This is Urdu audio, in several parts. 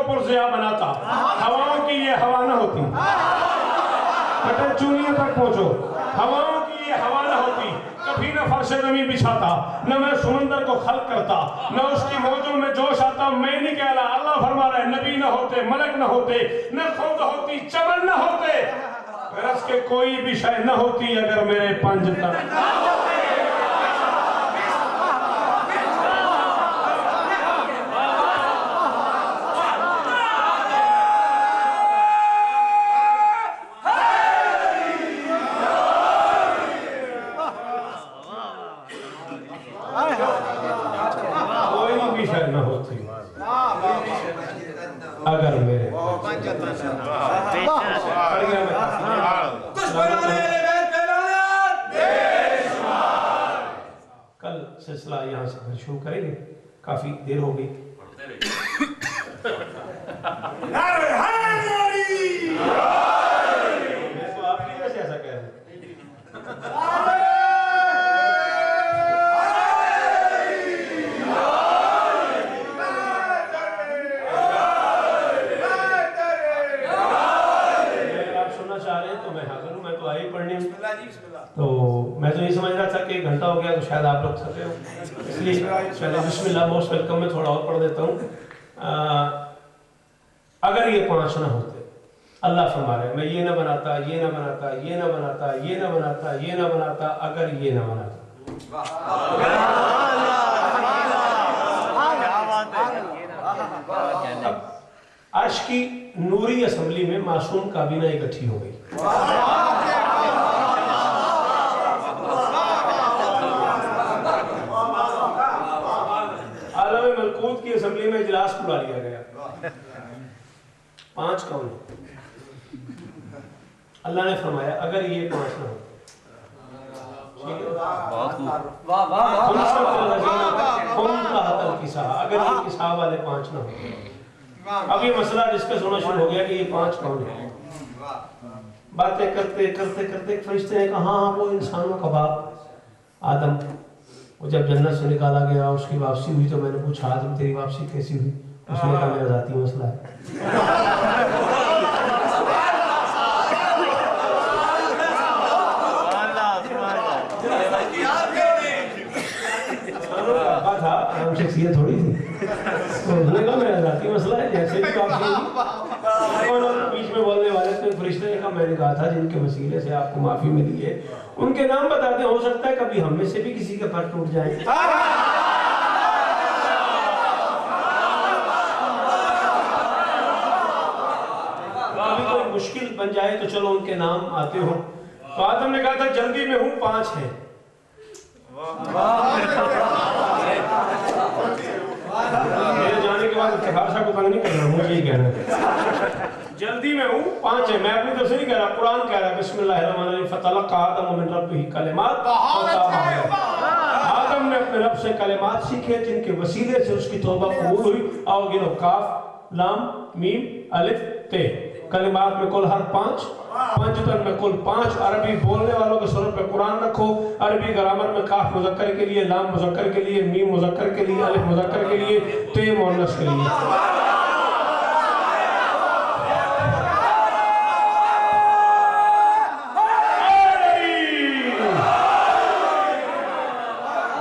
پرزیا بناتا، ہواؤں کی یہ ہوا نہ ہوتی، کٹر چونیوں تک پہنچو، ہواؤں کی یہ ہوا نہ ہوتی، کبھی نہ فرش زمین بچھاتا، نہ میں سمندر کو خلق کرتا، نہ اس کی موجوں میں جوش آتا، میں نہیں کہلا۔ اللہ فرما رہا ہے نبی نہ ہوتے، ملک نہ ہوتے، نہ خود ہوتی، چمن نہ ہوتے، رس کے کوئی بھی شے نہ ہوتی اگر میرے پنج تک اگر میرے کل سلسلہ یہاں سے شروع کریں گے، کافی دیر ہو گئی۔ میں تو آپ کی وجہ سے ایسا کہہ رہا ہوں۔ تو میں تو یہ سمجھ رہا تھا کہ ایک گھنٹہ ہو گیا تو شاید آپ لوگ سکتے ہو، اس لیے پہلے بسم اللہ موسٹ ویلکم میں تھوڑا اور پڑھ دیتا ہوں۔ اگر یہ پانچ نہ ہوتے، اللہ فرما رہے ہیں میں یہ نہ بناتا، یہ نہ بناتا، یہ نہ بناتا، یہ نہ بناتا، یہ نہ بناتا، اگر یہ نہ بناتا۔ عرش کی نوری اسمبلی میں معصوم کابینہ اکٹھی ہو گئی۔ عالم ملکوت کی اسمبلی میں اجلاس بلا لیا گیا، پانچ کون ہیں؟ اللہ نے فرمایا اگر یہ پانچ نہ ہو، اگر یہ کسا والے پانچ نہ ہو۔ اب یہ مسئلہ ڈسکس ہونا شروع ہو گیا کہ یہ پانچ کون ہیں۔ باتیں کرتے کرتے کرتے ایک فرشتے نے کہا ہاں وہ انسانوں کا باپ آدم، وہ جب جنت سے نکالا گیا اس کی واپسی ہوئی تو میں نے پوچھا آدم تیری واپسی کیسی ہوئی؟ اس نے کہا میرا ذاتی مسئلہ ہے۔ تھا ہم شخصیت تھوڑی تھی، تو اس نے کہا میرا ذاتی مسئلہ ہے جیسے بھی واپسی ہوئی۔ بیچ میں بولنے والے تو فرشتے نے کہا میں نے کہا تھا جن کے وسیلے سے آپ کو معافی ملی ہے ان کے نام بتا دیں، ہو سکتا ہے کبھی ہم میں سے بھی کسی کا پر ٹوٹ جائے۔ کبھی کوئی مشکل بن جائے تو چلو ان کے نام آتے ہوں۔ تو آدم نے کہا تھا جلدی میں ہوں، پانچ ہیں۔ میرے جانے کے بعد افتخار صاحب کو تنگ نہیں کرنا، مجھے ہی کہنا ہے جلدی میں ہوں، پانچ ہے۔ میں اپنی طرف سے نہیں کہہ رہا، قرآن کہہ رہا ہے بسم اللہ الرحمن الرحیم فتلقى آدم من ربہ کلمات فتاب علیہ۔ آدم نے اپنے رب سے کلمات سیکھے جن کے وسیلے سے اس کی توبہ قبول ہوئی۔ آؤ گنو، کاف لام میم الف تے، کلمات میں کل ہر پانچ، پنجتن میں کل پانچ۔ عربی بولنے والوں کے سرور پہ قرآن رکھو۔ عربی گرامر میں کاف مذکر کے لیے، لام مذکر کے لیے، میم مذکر کے لیے، الف مذکر کے لیے، تے مؤنث کے لیے۔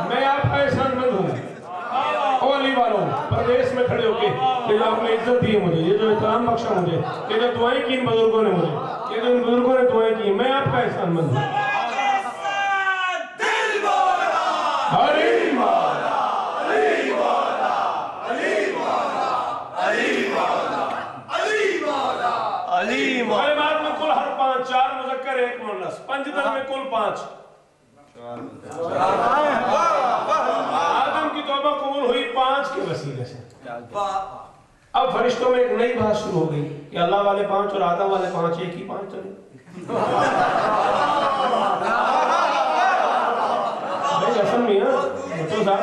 میں آپ کا احسان مند ہوں، اولی والوں پردیس میں کھڑے ہو کے کہ جو آپ نے عزت دی ہے مجھے، یہ جو احترام بخشا مجھے، یہ جو دعائیں کی ان بزرگوں نے مجھے، یہ جو ان بزرگوں نے دعائیں کی، میں آپ کا احسان مند ہوں۔ علی مولا، علی مولا، علی مولا، علی مولا، علی مولا، علی مولا۔ کلمات میں کل ہر پانچ، چار مذکر ایک مؤنث، پنجتن میں کل پانچ۔ آدم کی توبہ قبول ہوئی پانچ کے وسیلے سے۔ اب فرشتوں میں ایک نئی بات شروع ہو گئی کہ اللہ والے پانچ اور آدم والے پانچ ایک ہی پانچ تو نہیں۔ بھائی اصل میں بھٹو صاحب،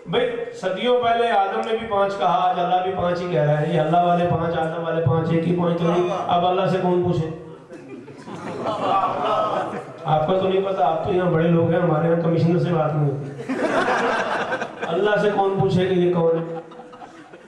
بھائی صدیوں پہلے آدم نے بھی پانچ کہا، آج اللہ بھی پانچ ہی کہہ رہا ہے۔ یہ اللہ والے پانچ، آدم والے پانچ ایک ہی پانچ تو نہیں۔ اب اللہ سے کون پوچھے؟ آپ کا تو نہیں پتا، آپ تو یہاں بڑے لوگ ہیں، ہمارے یہاں کمشنر سے بات نہیں ہوتی۔ اللہ سے کون پوچھے کہ یہ کون ہے؟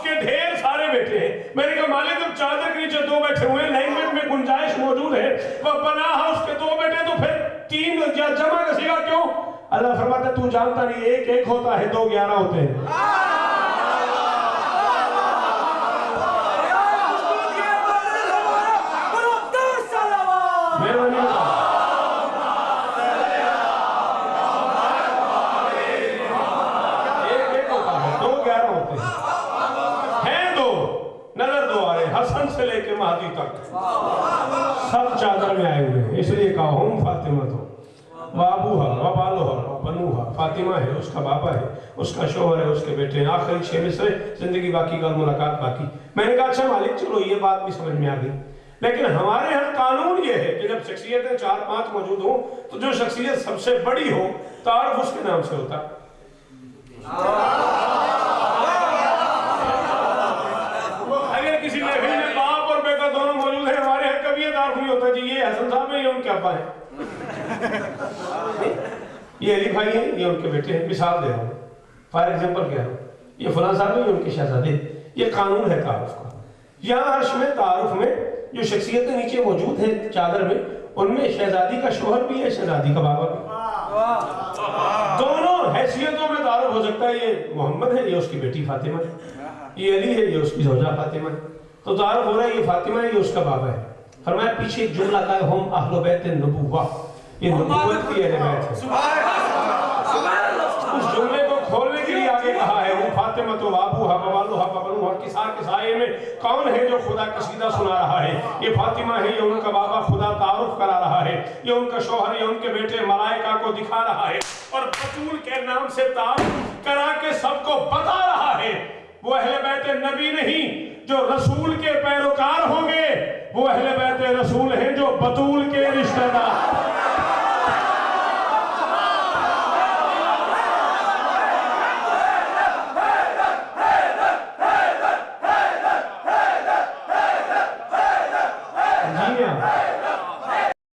اس کے ڈھیر سارے بیٹے ہیں. میں نے کہا مالک جب چادر کے نیچے 2 بیٹھے ہوئے ہیں, لینگویج میں گنجائش موجود ہے, وہ بناہا اس کے 2 بیٹے تو پھر 3 جمع کا صیغہ کیوں؟ اللہ فرماتا ہے تو جانتا نہیں, 1 ہوتا ہے, 2 11 ہوتے ہیں. حسن سے لے کے مہدی تک سب چادر میں آئے ہوئے ہیں. اس لیے کہا ہم فاطمہ تو وابوہا وبالوہا وبنوہا. فاطمہ ہے, اس کا بابا ہے, اس کا شوہر ہے, اس کے بیٹے ہیں. آخری 6 مصرے, زندگی باقی کل ملاقات باقی. میں نے کہا اچھا مالک چلو یہ بات بھی سمجھ میں آ گئی, لیکن ہمارے ہاں قانون یہ ہے کہ جب شخصیتیں 4-5 موجود ہوں تو جو شخصیت سب سے بڑی ہو تعارف اس کے نام سے ہوتا. جی یہ حسن صاحب ہیں, یہ ان کے ابا ہیں, یہ علی بھائی ہیں, یہ ان کے بیٹے ہیں. مثال دے رہا ہوں, فار ایگزامپل کہہ رہا ہوں, یہ فلاں صاحب ہیں, یہ ان کے شہزادے. یہ قانون ہے تعارف کا. یہاں عرش میں تعارف میں جو شخصیتیں نیچے موجود ہیں چادر میں, ان میں شہزادی کا شوہر بھی ہے, شہزادی کا بابا بھی. دونوں حیثیتوں میں تعارف ہو سکتا ہے. یہ محمد ہے, یہ اس کی بیٹی فاطمہ ہے. یہ علی ہے, یہ اس کی زوجہ فاطمہ ہے. تو تعارف ہو رہا ہے, یہ فاطمہ ہے, یہ اس کا بابا ہے. فرمایا پیچھے ایک جملہ کا ہے ہم اہل بیت النبوہ, یہ نبوت کی اہل بیت ہے. اس جملے کو کھولنے کے لیے آگے کہا ہے ہم فاطمہ تو وابوہا وبالوہا وبنوہا. کے سائے میں کون ہے جو خدا قصیدہ سنا رہا ہے؟ یہ فاطمہ ہے, یہ ان کا بابا خدا تعارف کرا رہا ہے, یہ ان کا شوہر, یہ ان کے بیٹے ملائکہ کو دکھا رہا ہے, اور بطول کے نام سے تعارف کرا کے سب کو بتا رہا ہے. وہ اہل بیت نبی نہیں جو رسول کے پیروکار ہوں گے, وہ اہل بیت رسول ہیں جو بطول